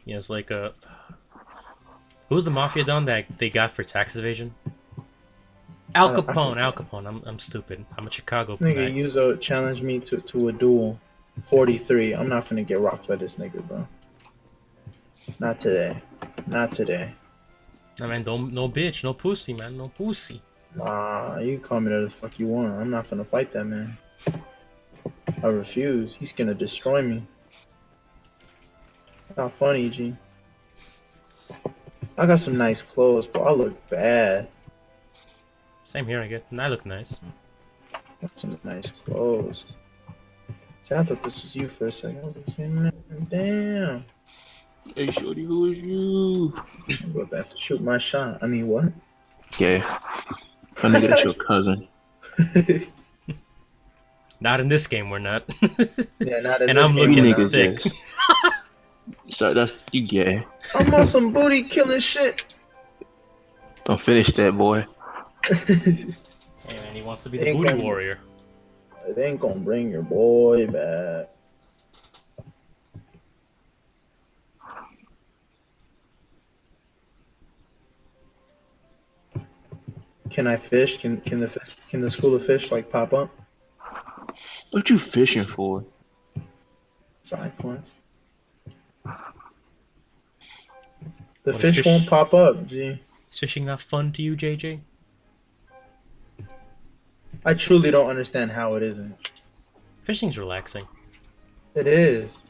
Yeah, it's like a. Who's the mafia don that they got for tax evasion? Al I Capone. Al forget. Capone. I'm stupid. I'm a Chicago This nigga guy. Yuzo challenged me to a duel. 43. I'm not finna get rocked by this nigga, bro. Not today. Not today. Nah, man, don't no bitch, no pussy, man, no pussy. Nah, you can call me whatever the fuck you want. I'm not finna fight that man. I refuse. He's gonna destroy me. Not funny, G. I got some nice clothes, but I look bad. Same here, I get. And I look nice. Got some nice clothes. See, I thought this was you for a second. I was saying, man, damn. Hey, shorty, who is you? I'm about to have to shoot my shot. I mean, what? Yeah, my nigga, that's your cousin. Not in this game, we're not. Yeah, not in And this I'm game. You We're looking not. niggas thick. is. So that's you gay. I'm on some booty killing shit. Don't finish that, boy. Hey man, he wants to be they the ain't booty gonna, warrior. they ain't gonna bring your boy back. Can I fish? Can the school of fish like pop up? What you fishing for? Side quest. The What is fish won't fish? pop up. Gee, Is fishing not fun to you, JJ? I truly don't understand how it isn't. Fishing's relaxing. It is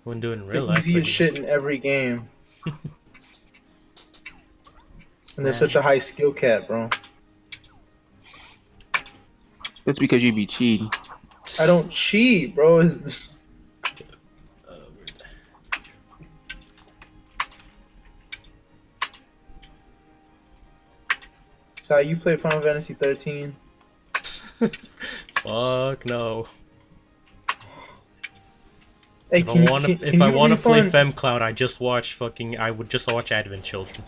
Wouldn't do it in the real life, but easiest shit in every game, and there's man. such a high skill cap, bro. That's because you be cheating. I don't cheat, bro. It's, so you play Final Fantasy 13? Fuck no. Hey, If I wanna, if can I you wanna play refund? FemCloud, I just watch fucking. I would just watch Advent Children.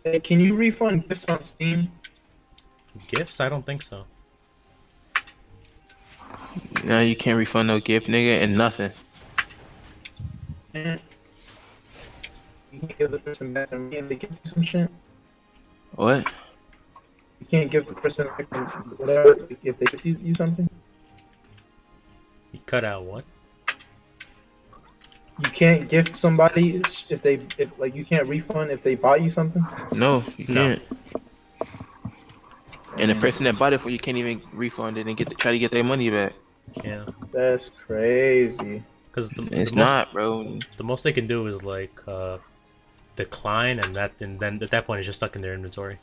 Hey, can you refund gifts on Steam? Gifts? I don't think so. Now you can't refund no gift, nigga, and nothing. Man, you can't give the person back to me and they give you some shit. What? You can't give the person back whatever if they give you something. You cut out what? You can't gift somebody if like you can't refund if they bought you something. No, you No. can't. And the person that bought it for you can't even refund it and try to get their money back. Yeah. That's crazy. Because It's not, bro. the most they can do is like decline, and then at that point it's just stuck in their inventory.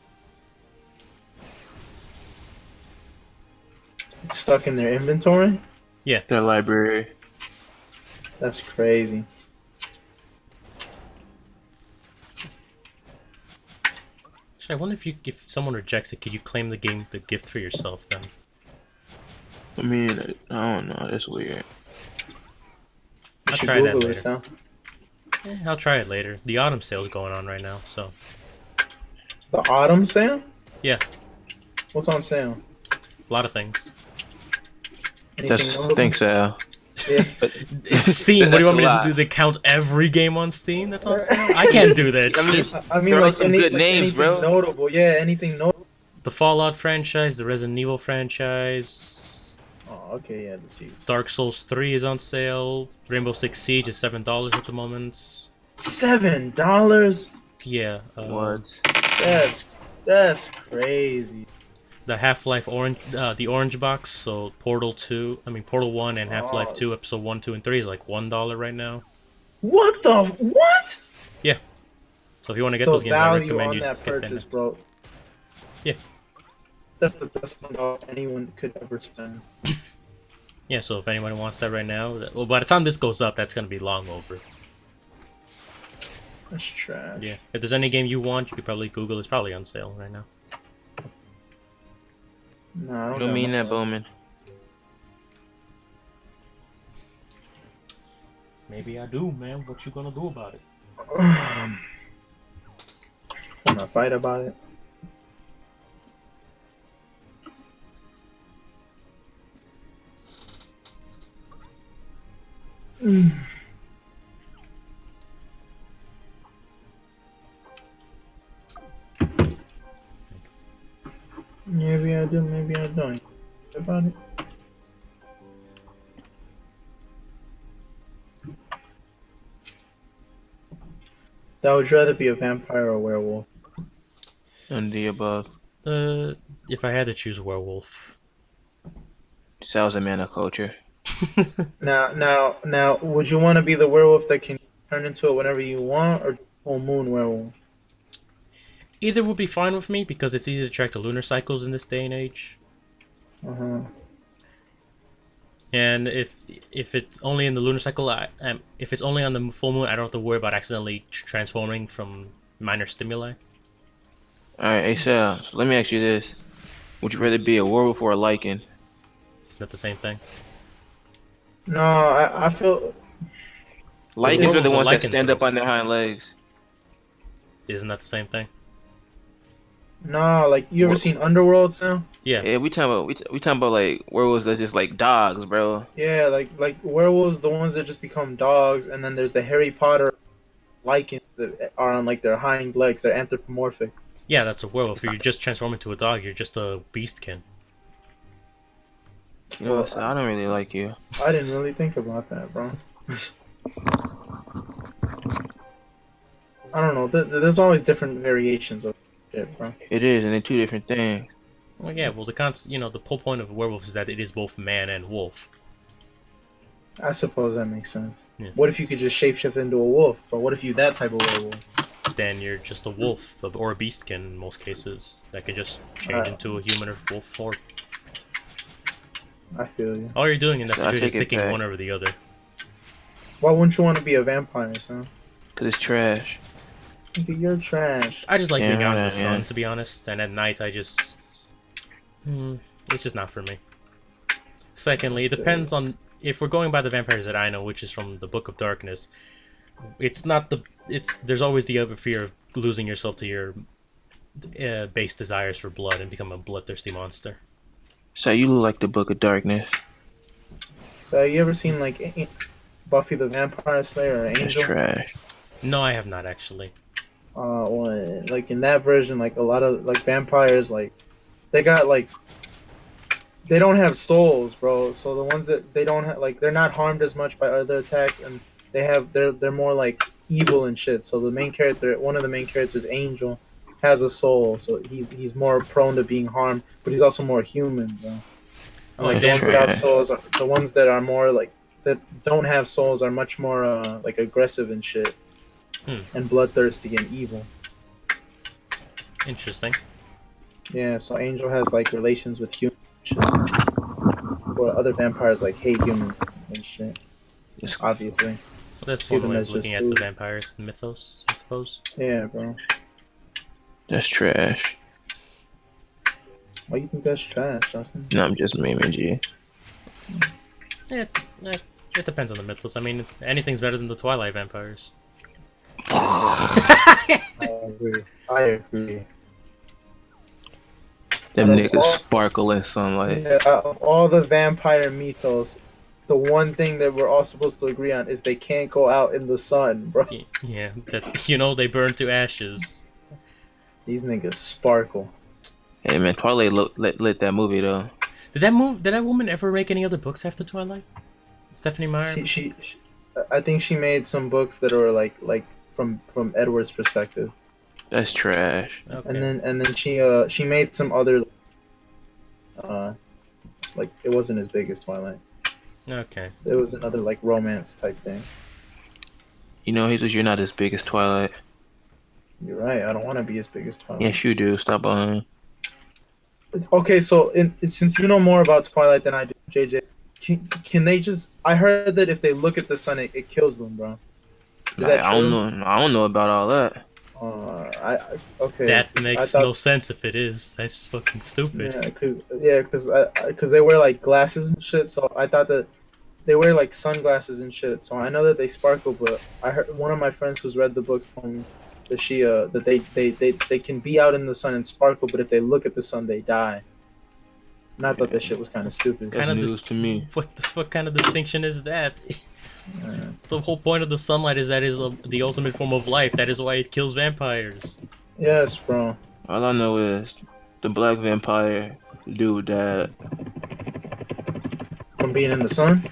It's stuck in their inventory. Yeah. Their library. That's crazy. Actually, I wonder if someone rejects it, could you claim the gift for yourself then? I mean, I don't know. That's weird. You I'll should try that Google later. this out. I'll try it later. The autumn sale is going on right now, so The autumn sale? yeah, What's on sale? a lot of things. That's Anything notable? thanks, Al. Yeah. It's Steam. What do you want me to That's a do? They count every game on Steam that's on sale? I can't do that I mean, shit. I mean, throw like some good names, anything bro. notable. Yeah, anything notable. The Fallout franchise, the Resident Evil franchise, Oh, okay, yeah. Let's see. Dark Souls 3 is on sale. Rainbow Six Siege is $7 at the moment. $7? Yeah, What? That's crazy. the Half-Life Orange, the Orange box. So Portal 1 and Half-Life Oh, 2, Episode 1, 2, and 3 is like $1 right now. what? Yeah. So if you want to get The those games, I value recommend on you that get purchase, them. bro. Yeah. That's the best $1 anyone could ever spend. Yeah, so if anyone wants that right now, well, by the time this goes up, that's gonna be long over. That's trash. Yeah. If there's any game you want, you could probably Google. It's probably on sale right now. No, I You don't don't got mean that, money. Bowman. Maybe I do, man. What you gonna do about it? Wanna fight about it? Maybe I do, maybe I don't. About it. That would rather be a vampire or a werewolf. None of the above. If I had to choose werewolf. Sal's a man of culture. Now, would you want to be the werewolf that can turn into it whenever you want, or full moon werewolf? Either would be fine with me because it's easy to track the lunar cycles in this day and age. Uh-huh. And if it's only in the lunar cycle, if it's only on the full moon, I don't have to worry about accidentally transforming from minor stimuli. Alright, hey Sal, so let me ask you this. Would you rather be a werewolf or a lichen? It's not the same thing. No, I feel Lichens are werewolves the are ones that lichen, stand though. up on their hind legs. Isn't that the same thing? no, like you ever seen Underworld, Sam? Yeah. Yeah, we talking about like werewolves that's just like dogs, bro. Yeah, like werewolves, the ones that just become dogs, and then there's the Harry Potter lycans that are on like their hind legs. They're anthropomorphic. Yeah, that's a werewolf. If you just transform into a dog, you're just a beastkin. You know what, Sal, I don't really like you. I didn't really think about that, bro. I don't know. There's always different variations of shit, bro. It is, and they're two different things. Well, yeah. Well, the whole point of a werewolf is that it is both man and wolf. I suppose that makes sense. Yeah. What if you could just shapeshift into a wolf? Or what if you that type of werewolf? Then you're just a wolf or a beastkin in most cases that can just change into a human or wolf form. I feel you. All you're doing in that So I situation is take it picking back. one over the other. Why wouldn't you want to be a vampire, son? Cause it's trash. Nigga, you're trash. I just like being Yeah, out in the yeah. sun, to be honest, and at night I just... it's just not for me. Secondly, it depends on... If we're going by the vampires that I know, which is from the Book of Darkness, it's not the... There's always the other fear of losing yourself to your base desires for blood and become a bloodthirsty monster. So you look like the Book of Darkness. So you ever seen like Buffy the Vampire Slayer or That's Angel? trash. No, I have not, actually. Well, like in that version, like a lot of like vampires, like they got like they don't have souls, bro. So the ones that they don't have, like they're not harmed as much by other attacks, and they're more like evil and shit. So the main character, one of the main characters, Angel, has a soul, so he's more prone to being harmed, but he's also more human, bro. And, like the That's ones without trash. souls, the ones that are more like that don't have souls are much more like aggressive and shit, and bloodthirsty and evil. Interesting. Yeah, so Angel has like relations with humans, and shit. Or other vampires like hate humans and shit. It's- Obviously, Well, that's See one them way as of looking just at the food. vampires mythos, I suppose. yeah, bro. That's trash. Why you think that's trash, Justin? No, I'm just memeing, G. Yeah, it depends on the mythos. I mean, anything's better than the Twilight vampires. I agree. I agree. Them Out of niggas all- sparkle in sunlight. Yeah, out of all the vampire mythos, the one thing that we're all supposed to agree on is they can't go out in the sun, bro. Yeah, that they burn to ashes. These niggas sparkle. Hey man, Twilight lit that movie though. Did that woman ever make any other books after Twilight? Stephanie Meyer? She I think she made some books that are like from Edward's perspective, That's trash. Okay. and then she made some other like it wasn't as big as Twilight. Okay. It was another like romance type thing. You know, Jesus, you're not as big as Twilight. You're right. I don't want to be as big as Twilight. Yes, you do. Stop lying. Okay, so since you know more about Twilight than I do, JJ, can they just? I heard that if they look at the sun, it kills them, bro. Is that I don't true? know. I don't know about all that. Okay. That 'cause I makes thought- no sense if it is. That's fucking stupid. Because they wear like glasses and shit. So I thought that they wear like sunglasses and shit. So I know that they sparkle, but I heard one of my friends who's read the books told me that they can be out in the sun and sparkle, but if they look at the sun, they die. And I thought that shit was kind of stupid. That's Kinda news to me. What kind of distinction is that? The whole point of the sunlight is that it is the ultimate form of life. That is why it kills vampires. Yes, bro. All I know is the black vampire dude died. From being in the sun.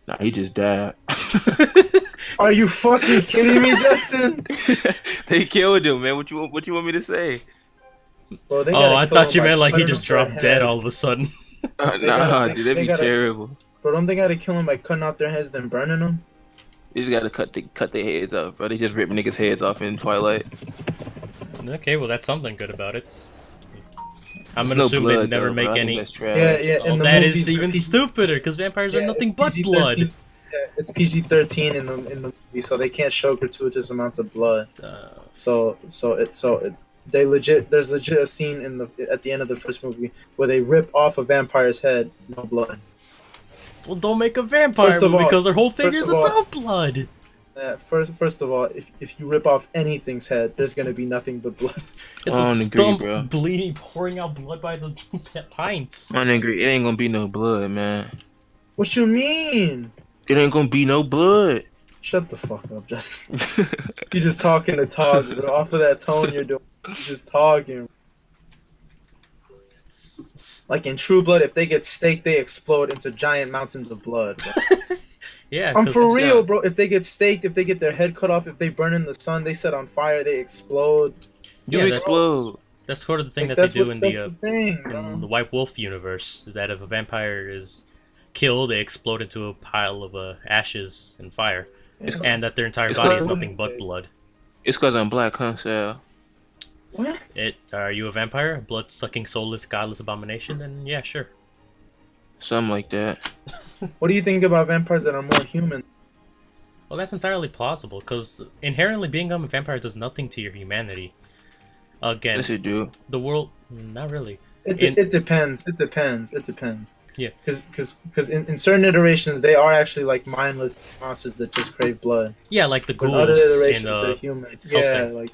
Nah, he just died. Are you fucking kidding me, Justin? They killed him, man. What you want me to say? Bro, they Oh, gotta I kill thought him you by meant like he cutting just off their dropped dead all heads. of a sudden. Nah, dude, that'd they be gotta- terrible. Bro, don't they gotta kill him by cutting off their heads then burning them? You just gotta cut their heads off, bro. They just rip niggas' heads off in Twilight. Okay, well that's something good about it. I'm There's gonna no assume they blood, never though, bro. make I think any. that's trash. Yeah, yeah. Oh, In the that movies, is even stupider because vampires are nothing it's but blood. PG-13. Yeah, it's PG-13 in the movie, so they can't show gratuitous amounts of blood. Uh, They legit. There's legit a scene at the end of the first movie where they rip off a vampire's head, no blood. well, don't make a vampire First of movie all- because their whole thing first is of all- about blood. First of all, if you rip off anything's head, there's gonna be nothing but blood. It's I a don't agree, stump bro. bleeding, pouring out blood by the pints. I don't agree. It ain't gonna be no blood, man. What you mean? It ain't gonna be no blood. Shut the fuck up, Justin. You're just talking to talk, bro. Off of that tone you're doing. You're just talking. Like in True Blood, if they get staked, they explode into giant mountains of blood. Bro. Yeah, I'm 'cause- for real, yeah. bro. If they get staked, if they get their head cut off, if they burn in the sun, they set on fire, they explode. You Yeah, that's- explode. That's sort of the thing Like, that that's they do what- in that's the the thing, in bro. the White Wolf universe. That if a vampire is killed, they explode into a pile of ashes and fire, Yeah. and that their entire It's body is like- nothing but blood. It's cause I'm black, huh, Sal? What? Are you a vampire? A blood-sucking, soulless, godless abomination? Then yeah, sure. Something like that. What do you think about vampires that are more human? Well, that's entirely plausible, because inherently being a vampire does nothing to your humanity. Again, Yes, it do. the world, not really. It In- depends. It depends. Yeah. Because in certain iterations, they are actually like mindless monsters that just crave blood. Yeah, like the But in ghouls other iterations, in they're human. Yeah, Hellsing. like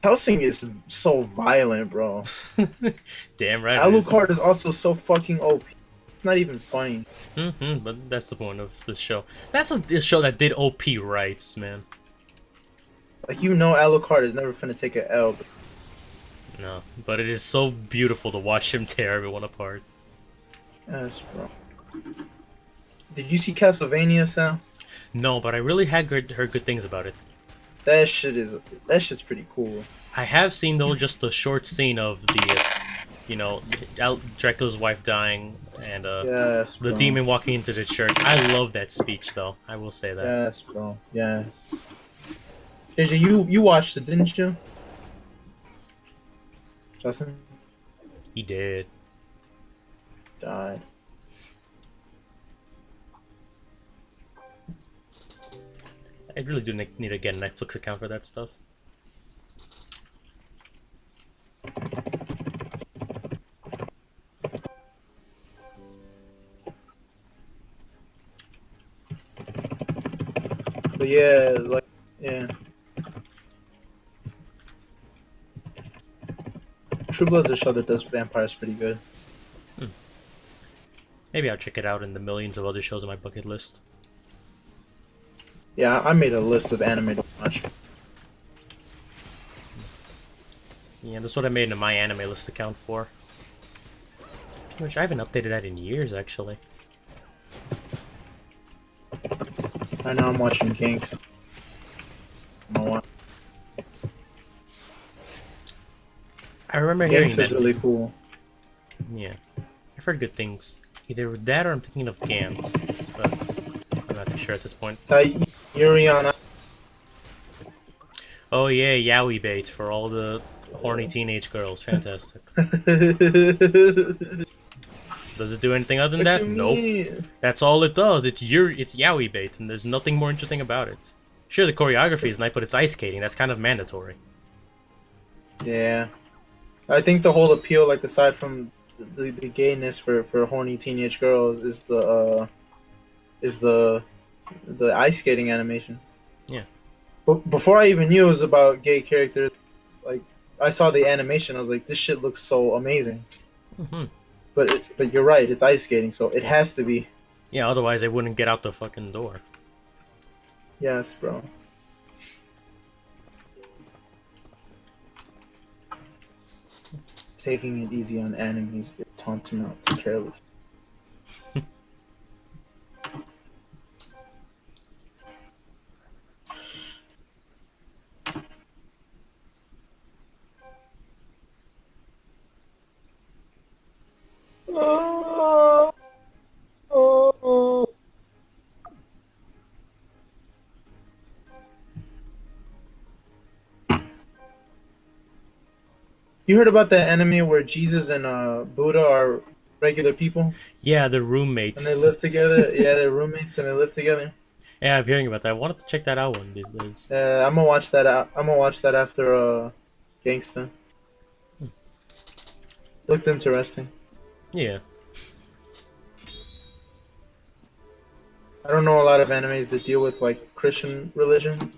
Helsing is so violent, bro. Damn right. it is. Alucard is also so fucking OP. It's not even funny. But that's the point of the show. That's a show that did OP rights, man. Like Alucard is never finna take an L. But No, but it is so beautiful to watch him tear everyone apart. yes, bro. Did you see Castlevania, Sam? No, but I really had heard good things about it. That shit's pretty cool. I have seen though just the short scene of Dracula's wife dying and Yes, the bro. demon walking into the church. I love that speech though. I will say that. Yes, bro. Yes. JJ, you watched it, didn't you? Justin He did. died. I really do need to get a Netflix account for that stuff. But yeah, like yeah. True Blood's a show that does vampires pretty good. Maybe I'll check it out in the millions of other shows on my bucket list. Yeah, I made a list of anime to watch. Yeah, that's what I made in my anime list account for. Pretty much, I haven't updated that in years, actually. I know I'm watching Kinks. I remember hearing Kinks is that. really cool. Yeah, I've heard good things. Either that or I'm thinking of Gantz, but I'm not too sure at this point. Yuri on Oh yeah, yaoi bait for all the horny teenage girls. Fantastic. Does it do anything other than that? Nope. That's all it does. It's yaoi bait, and there's nothing more interesting about it. Sure, the choreography is nice, but it's ice skating. That's kind of mandatory. Yeah. I think the whole appeal, like aside from the gayness for horny teenage girls, is the ice skating animation. Yeah. But before I even knew it was about gay characters, like I saw the animation, I was like, this shit looks so amazing. Mm-hmm. But you're right, it's ice skating, so it has to be. Yeah, otherwise they wouldn't get out the fucking door. Yes, bro. Taking it easy on enemies get tantamount to careless. Oh, oh. You heard about that enemy where Jesus and Buddha are regular people Yeah, the and they roommates. live together? Yeah, they're roommates and they live together. Yeah, I'm hearing about that. I wanted to check that out one of these days. I'm gonna watch that out. I'm gonna watch that after Gangsta. Looked interesting. Yeah. I don't know a lot of animes that deal with like Christian religion.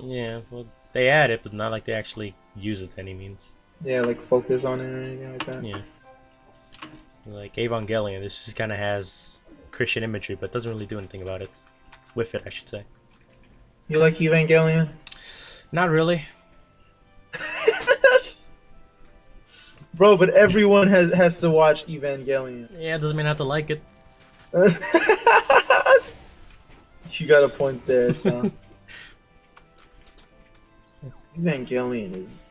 Yeah, well, they add it, but not like they actually use it to any means. Yeah, like focus on it or anything like that. Yeah. Like Evangelion, this just kind of has Christian imagery, but doesn't really do anything about it. With it, I should say. You like Evangelion? Not really. Bro, but everyone has to watch Evangelion. Yeah, it doesn't mean I have to like it. You got a point there, so. Evangelion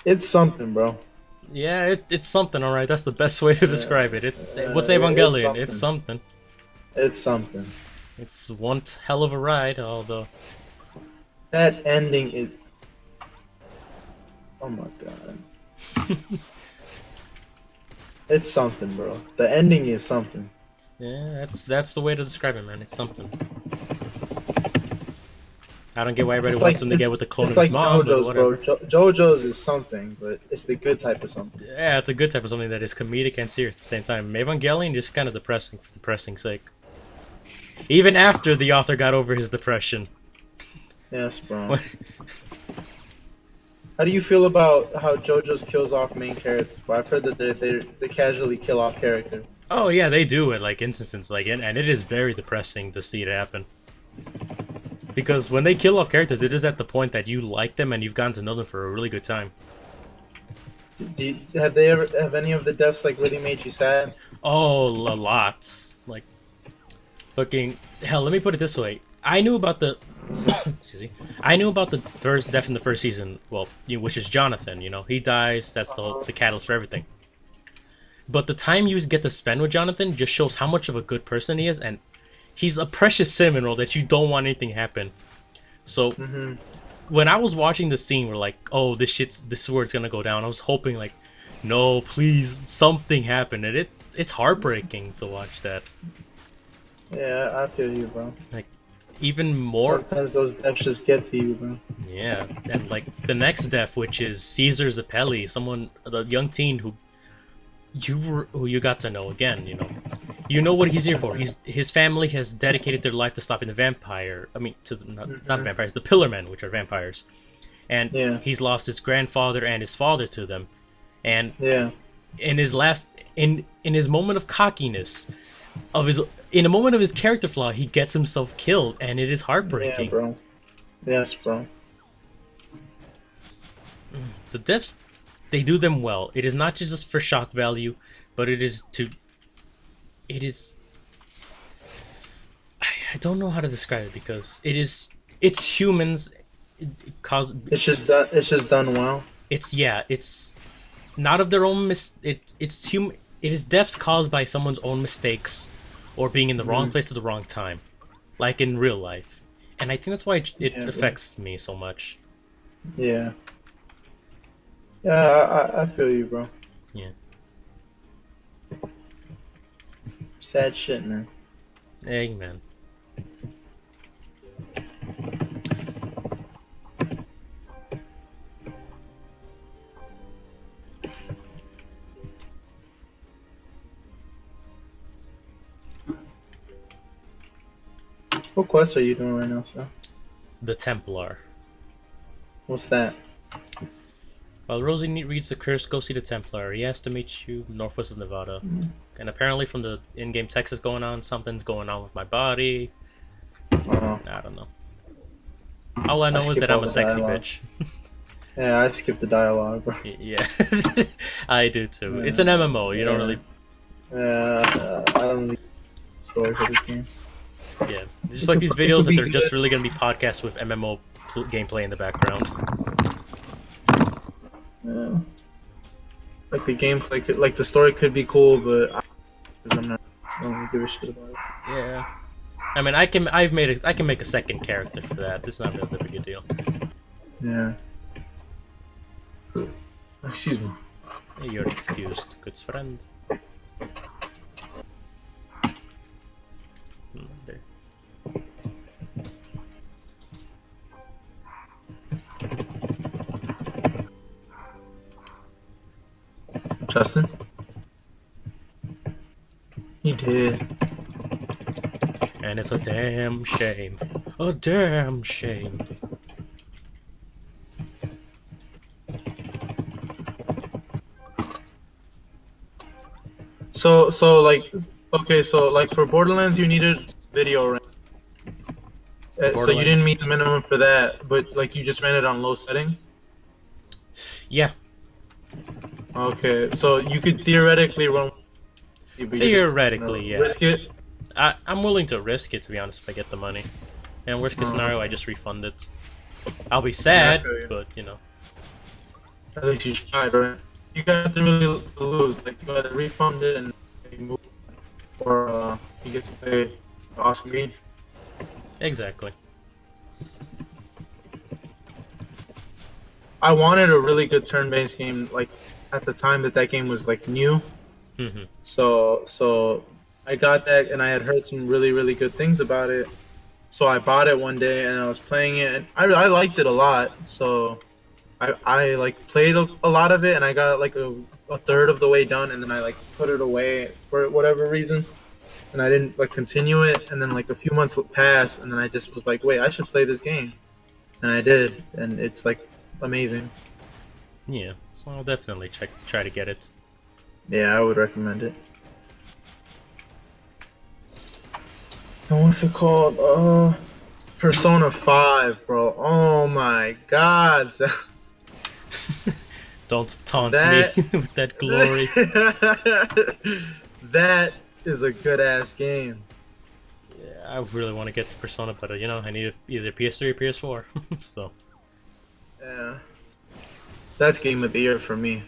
it's something, bro. Yeah, it's something, alright. That's the best way to describe it. What's Evangelion? It's something. It's something. It's one hell of a ride, although. That ending is. Oh my god. It's something, bro. The ending is something. Yeah, that's the way to describe it, man. It's something. I don't get why everybody wants him to get with the clone of his mom, but JoJo's, bro. whatever. JoJo's is something, but it's the good type of something. Yeah, it's a good type of something that is comedic and serious at the same time. Evangelion just kind of depressing for depressing sake. Even after the author got over his depression. Yes, bro. How do you feel about how JoJo's kills off main characters? Well, I've heard that they casually kill off characters. Oh yeah, they do it like instances like and it is very depressing to see it happen. Because when they kill off characters, it is at the point that you like them and you've gotten to know them for a really good time. Have any of the deaths like really made you sad? Oh, a lot. Like, fucking hell. Let me put it this way: I knew about the, excuse me, I knew about the first death in the first season. Well, which is Jonathan. You know, he dies. That's the catalyst for everything. But the time you get to spend with Jonathan just shows how much of a good person he is, and he's a precious cinnamon roll that you don't want anything to happen. So when I was watching the scene where like, oh, this is where it's gonna go down, I was hoping like, no, please, something happened, and it's heartbreaking to watch that. Yeah, I feel you, bro. Like, even more. Sometimes those deaths just get to you, bro. Yeah, and like the next death, which is Caesar Zappelli, the young teen who you got to know again. You know what he's here for. His family has dedicated their life to stopping the vampire. I mean, to the, not vampires, the Pillar Men, which are vampires. And he's lost his grandfather and his father to them. And in his moment of cockiness, in a moment of his character flaw, he gets himself killed, and it is heartbreaking. Yeah, bro. Yes, bro. The deaths, they do them well. It is not just for shock value, but it is. I don't know how to describe it because it's humans. It's just done well. It's not of their own It is deaths caused by someone's own mistakes, or being in the wrong place at the wrong time, like in real life. And I think that's why it affects me so much. Yeah. Yeah, I feel you, bro. Yeah. Sad shit, man. Amen. What quest are you doing right now, sir? The Templar. What's that? While Rosie reads the curse, go see the Templar. He has to meet you northwest of Nevada. And apparently from the in-game text is going on, something's going on with my body. I don't know. All I know is skip that all I'm a the sexy dialogue. bitch. Yeah, I skipped the dialogue, bro. Yeah, I do too. Yeah, It's an MMO. You don't really. I don't really story for this game. Yeah, just It like could- these it videos could that be they're just good. really gonna be podcasts with MMO gameplay in the background. Yeah. Like the gameplay could, like the story could be cool, but I don't really give a shit about it. Yeah. I mean, I can make a second character for that. It's not really that big a deal. Yeah. Excuse me. You're excused, good friend. There. Justin? He did. And it's a damn shame. A damn shame. So like, okay, so like for Borderlands, you needed video RAM. So you Borderlands? didn't meet the minimum for that, but like you just ran it on low settings. Yeah, Okay, so you could theoretically run. But theoretically, yeah. Risk it. I'm willing to risk it, to be honest, if I get the money. And worst case scenario, I just refund it. I'll be sad, feel you. but you know. At least you tried, right? You got nothing really to lose. Like you got to refund it and move, or you get to pay awesome game. Exactly. I wanted a really good turn-based game, like at the time that game was like new. Hmm. So I got that, and I had heard some really good things about it. So I bought it one day, and I was playing it, and I liked it a lot. So I like played a lot of it, and I got like a third of the way done, and then I like put it away for whatever reason, and I didn't like continue it. And then like a few months passed, and then I just was like, wait, I should play this game, and I did, and it's like amazing. Yeah, so I'll definitely try to get it. Yeah, I would recommend it. And what's it called? Persona 5, bro. Oh my god. Don't taunt That- me with that glory. That is a good ass game. Yeah, I really want to get to Persona, but you know, I need either PS3 or PS4. So Yeah. That's game of the year for me.